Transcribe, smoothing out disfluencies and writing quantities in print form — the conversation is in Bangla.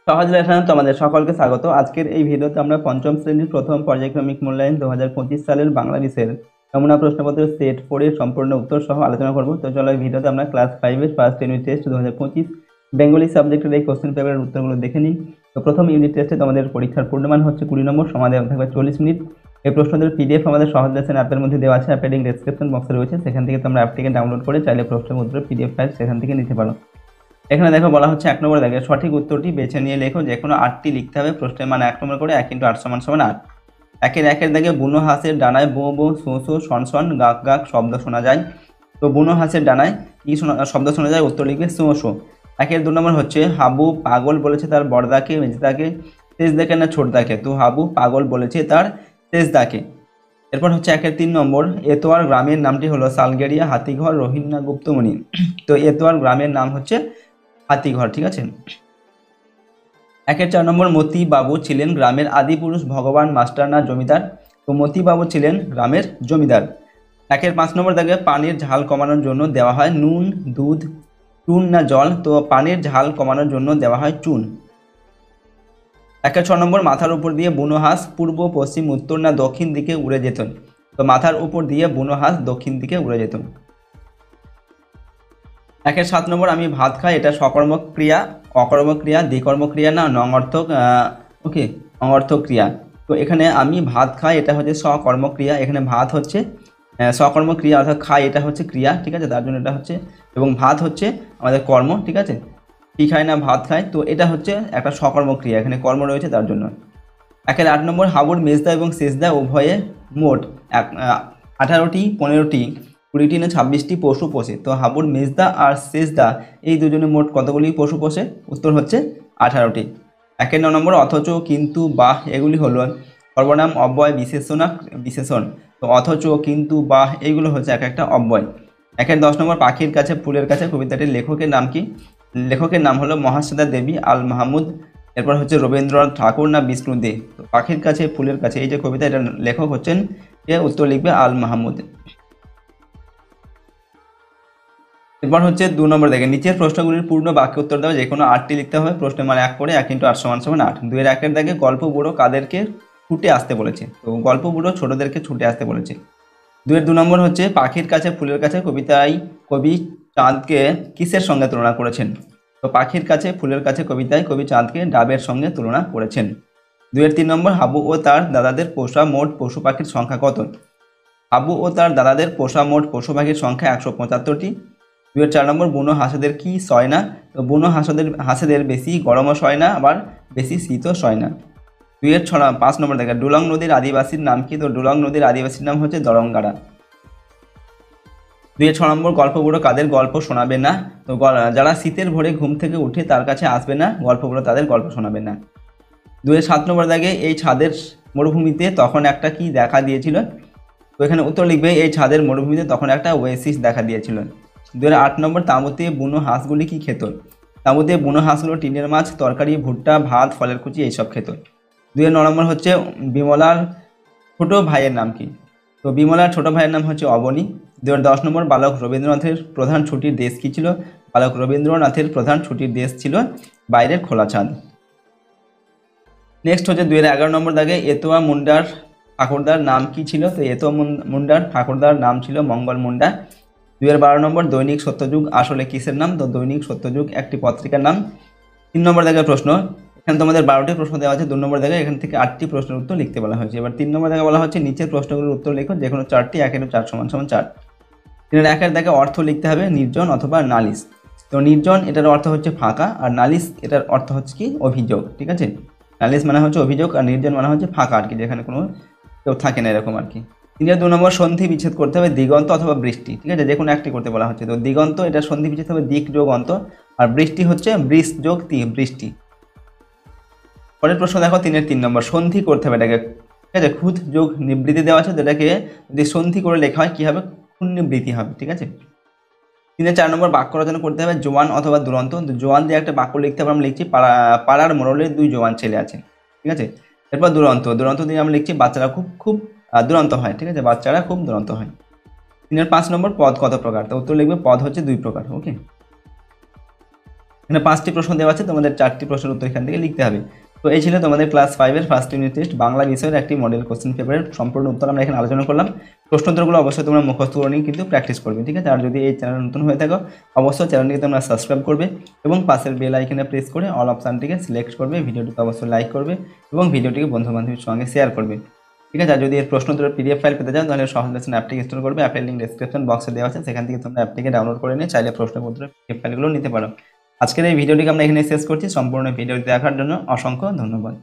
সহজ লেসনে তোমাদের সকলকে স্বাগত। আজকের এই ভিডিওতে আমরা পঞ্চম শ্রেণীর প্রথম পর্যায়ক্রমিক মূল্যায়ন 2025 সালের বাংলা বিষয়ের নমুনা প্রশ্নপত্র সেট 4 এর সম্পূর্ণ উত্তর সহ আলোচনা করব। তো চলো এই ভিডিওতে আমরা ক্লাস 5 এর ফার্স্ট ইউনিট টেস্ট 2025 বেঙ্গলি সাবজেক্টের এই কোশ্চেন পেপারের উত্তরগুলো দেখে নিই। তো প্রথম ইউনিট টেস্টে তোমাদের পরীক্ষার পূর্ণমান হচ্ছে 20 নম্বর, সময় দেওয়া থাকবে 40 মিনিট। এই প্রশ্নদের পিডিএফ আমাদের সহজ লেসন অ্যাপের মধ্যে দেওয়া আছে, অ্যাপের লিংক ডেসক্রিপশন বক্সে রয়েছে, সেখান থেকে তোমরা অ্যাপটিকে ডাউনলোড করে চাইলে প্রশ্নের উত্তরের পিডিএফ ফাইল সেখান থেকে নিতে পারো। এখানে দেখো বলা হচ্ছে 1 নম্বর দাগে সঠিক উত্তরটি বেছে নিয়ে লেখো। যে কোনো 8টি লিখতে হবে। প্রশ্নের মান 1 নম্বর করে 1 × 8 = 8। একের দাগে বুনো হাঁসের ডানায় বো বো শো শো শন শন গাক গাক শব্দ শোনা যায়। তো বুনো হাঁসের ডানায় কি শব্দ শোনা যায়? উত্তর লিখবে শো শো। 2 নম্বর হচ্ছে হাবু পাগল বলেছে তার বড়দাকে মেজদাকে তেজদাকে না ছোটদাকে। তো হাবু পাগল বলেছে তার তেজদাকে। এরপর হচ্ছে 3 নম্বর এতোয়ার গ্রামের নামটি হলো সালগেরিয়া, হাতিঘর, রোহিঙ্গা, গুপ্তমণি। তো এতোয়ার গ্রামের নাম হচ্ছে হাতিঘর, ঠিক আছে। 4 নম্বর মতি বাবু ছিলেন গ্রামের আদি পুরুষ, ভগবান, মাস্টার না জমিদার। তো মতি বাবু ছিলেন গ্রামের জমিদার। 5 নম্বর দাগে পানির ঝাল কমানোর জন্য দেওয়া হয় নুন, দুধ, চুন না জল। তো পানির ঝাল কমানোর জন্য দেওয়া হয় চুন। 6 নম্বর মাথার উপর দিয়ে বুনো হাঁস পূর্ব, পশ্চিম, উত্তর না দক্ষিণ দিকে উড়ে যেত। তো মাথার উপর দিয়ে বুনো হাঁস দক্ষিণ দিকে উড়ে যেত। 7 নম্বর আমি ভাত খাই, এটা সকর্মক ক্রিয়া, অকর্মক ক্রিয়া, দ্বিকর্মক ক্রিয়া না নঙর্থক অনর্থক ক্রিয়া। তো এখানে আমি ভাত খাই এটা হচ্ছে সকর্মক ক্রিয়া। এখানে ভাত হচ্ছে সকর্মক ক্রিয়া, অর্থাৎ খাই এটা হচ্ছে ক্রিয়া, ঠিক আছে, তার জন্য এটা হচ্ছে, এবং ভাত হচ্ছে আমাদের কর্ম, ঠিক আছে। কি খায় না ভাত খায়, তো এটা হচ্ছে একটা সকর্মক ক্রিয়া, এখানে কর্ম রয়েছে তার জন্য। 8 নম্বর হাবুর মেজদা এবং সেজদা উভয়ে মোট 18টি, 15টি, 20টি না 26টি পশু পোষে। তো হাবুর মেজদা আর সেজদা এই দুজনে মোট কতগুলি পশু পোষে? উত্তর হচ্ছে 18টি। 9 নম্বর অথচ, কিন্তু, বাহ এগুলি হলো সর্বনাম, অব্যয়, বিশেষণ। তো অথচ, কিন্তু, বাহ এইগুলো হচ্ছে একটা অব্যয়। 10 নম্বর পাখির কাছে ফুলের কাছে কবিতাটির লেখকের নাম কি? লেখকের নাম হলো মহাশ্বেতা দেবী, আল মাহমুদ। এরপর হচ্ছে রবীন্দ্রনাথ ঠাকুর না বিষ্ণু দে। তো পাখির কাছে ফুলের কাছে এই যে কবিতা, এটা লেখক হচ্ছেন কে? উত্তর লিখবে আল মাহমুদ। এরপর হচ্ছে 2 নম্বর দেখে নিচের প্রশ্নগুলির পূর্ণ বাক্য উত্তর দেওয়া। যে কোনো 8টি লিখতে হবে। প্রশ্নের মান 1 করে 1 × 8 = 8। 2 এর দাগে গল্প বুড়ো কাদেরকে ছুটে আসতে বলেছে? তো গল্প বুড়ো ছোটদেরকে ছুটে আসতে বলেছে। 2 নম্বর হচ্ছে পাখির কাছে ফুলের কাছে কবিতায় কবি চাঁদকে কিসের সঙ্গে তুলনা করেছেন? তো পাখির কাছে ফুলের কাছে কবিতায় কবি চাঁদকে ডাবের সঙ্গে তুলনা করেছেন। 3 নম্বর হাবু ও তার দাদাদের পোষা মোট পশু পাখির সংখ্যা কত? হাবু ও তার দাদাদের পোষা মোট পশু পাখির সংখ্যা 175টি। 4 নম্বর বুনো হাঁসেদের কি সয় না? তো বুনো হাঁসেদের বেশি গরমও সয় না, আবার বেশি শীতও সয় না। 5 নম্বর দেখে ডুলং নদীর আদিবাসীর নাম কি? তো ডুলং নদীর আদিবাসীর নাম হচ্ছে দরঙ্গারা। 6 নম্বর গল্প বুড়ো কাদের গল্প শোনাবে না? তো যারা শীতের ভোরে ঘুম থেকে উঠে তার কাছে আসবে না, গল্প বুড়ো তাদের গল্প শোনাবে না। 7 নম্বর দাগে এই ছাদের মরুভূমিতে তখন একটা কি দেখা দিয়েছিল? তো এখানে উত্তর লিখবে এই ছাদের মরুভূমিতে তখন একটা ওয়েসিস দেখা দিয়েছিল। 8 নম্বর তাঁবুতে বুনো হাঁসগুলি কি খেত? তাঁবুতে বুনো হাঁসগুলো টিনের মাছ, তরকারি, ভুট্টা, ভাত, ফলের কুচি এইসব খেত। 9 নম্বর হচ্ছে বিমলার ছোট ভাইয়ের নাম কি? তো বিমলার ছোট ভাইয়ের নাম হচ্ছে অবনী। 10 নম্বর বালক রবীন্দ্রনাথের প্রধান ছুটির দেশ কি ছিল? বালক রবীন্দ্রনাথের প্রধান ছুটির দেশ ছিল বাইরের খোলা চাঁদ। নেক্সট হচ্ছে 11 নম্বর দাগে এতোয়া মুন্ডার ঠাকুরদার নাম কি ছিল? তো এতোয়া মুন্ডার ঠাকুরদার নাম ছিল মঙ্গল মুন্ডা। 12 নম্বর দৈনিক সত্যযুগ আসলে কিসের নাম? তো দৈনিক সত্যযুগ একটি পত্রিকার নাম। 3 নম্বর দাগে প্রশ্ন, এখানে তোমাদের 12টি প্রশ্ন দেওয়া আছে। 2 নম্বর দাগে এখান থেকে 8টি প্রশ্নের উত্তর লিখতে বলা হয়েছে। এবার 3 নম্বর দাগে বলা হচ্ছে নিচের প্রশ্নগুলোর উত্তর লেখো। যে কোনো 4টি, 1 × 4 = 4। 3 দাগে অর্থ লিখতে হবে নির্জন অথবা নালিশ। তো নির্জন এটার অর্থ হচ্ছে ফাঁকা, আর নালিশ এটার অর্থ হচ্ছে কি? অভিযোগ, ঠিক আছে। নালিশ মানে হচ্ছে অভিযোগ, আর নির্জন মানে হচ্ছে ফাঁকা আর কি, যেখানে কোনো কেউ থাকে না, এরকম আর কি। 2 নম্বর সন্ধি বিচ্ছেদ করতে হবে দিগন্ত অথবা বৃষ্টি, ঠিক আছে, যে কোনো একটি করতে বলা হচ্ছে। তো দিগন্ত এটা সন্ধি বিচ্ছেদ হবে দিক যোগ অন্ত, আর বৃষ্টি হচ্ছে বৃষ যোগ বৃষ্টি। পরের প্রশ্ন দেখো 3 নম্বর সন্ধি করতে হবে এটাকে, ঠিক আছে, খুদ যোগ নিবৃত্তি দেওয়া আছে, যেটাকে যদি সন্ধি করে লেখা হয় কি হবে? ক্ষুণ্ণিবৃত্তি হবে, ঠিক আছে। 4 নম্বর বাক্য রচনা করতে হবে জোয়ান অথবা দুরন্ত। জোয়ান দিয়ে একটা বাক্য লিখতে হবে, আমরা লিখছি পাড়ার মোড়লের 2 জোয়ান ছেলে আছে, ঠিক আছে। এরপর দুরন্ত দিয়ে আমরা লিখছি বাচ্চারা খুব দুরন্ত হয়, ঠিক আছে, বাচ্চারা খুব দুরন্ত হয়। 5 নম্বর পদ কত প্রকার? তো উত্তর লিখবে পদ হচ্ছে 2 প্রকার, ওকে। এখানে 5টি প্রশ্ন দেওয়া আছে, তোমাদের 4টি প্রশ্নের উত্তর এখান থেকে লিখতে হবে। তো এই ছিল তোমাদের ক্লাস 5-এর ফার্স্ট ইউনিট টেস্ট বাংলা বিষয়ের একটি মডেল কোশ্চেন পেপারের সম্পূর্ণ উত্তর আমরা এখানে আলোচনা করলাম। প্রশ্ন উত্তরগুলো অবশ্যই তোমরা মুখস্থ করে নিয়ে কিন্তু প্র্যাকটিস করবে, ঠিক আছে। আর যদি এই চ্যানেল নতুন হয়ে থাকো অবশ্যই চ্যানেলটিকে তোমরা সাবস্ক্রাইব করবে এবং পাশের বেল আইকনে প্রেস করে অল অপশানটিকে সিলেক্ট করবে, ভিডিওটিকে অবশ্যই লাইক করবে এবং ভিডিওটিকে বন্ধু বান্ধবের সঙ্গে শেয়ার করবে, ঠিক আছে। আর যদি এর প্রশ্ন উত্তরের পিডিএফ ফাইল পেতে চাও তাহলে সহজ লেসন অ্যাপটিকে ইনস্টল করবে, অ্যাপের লিঙ্ক ডেসক্রিপশন বক্সে দেওয়া আছে, সেখান থেকে তোমরা অ্যাপটিকে ডাউনলোড করে নিয়ে চাইলে প্রশ্ন উত্তরের পিডিএফ ফাইলগুলো নিতে পারো। আজকের এই ভিডিওটিকে আমরা এখানে শেষ করছি। সম্পূর্ণ ভিডিওটি দেখার জন্য অসংখ্য ধন্যবাদ।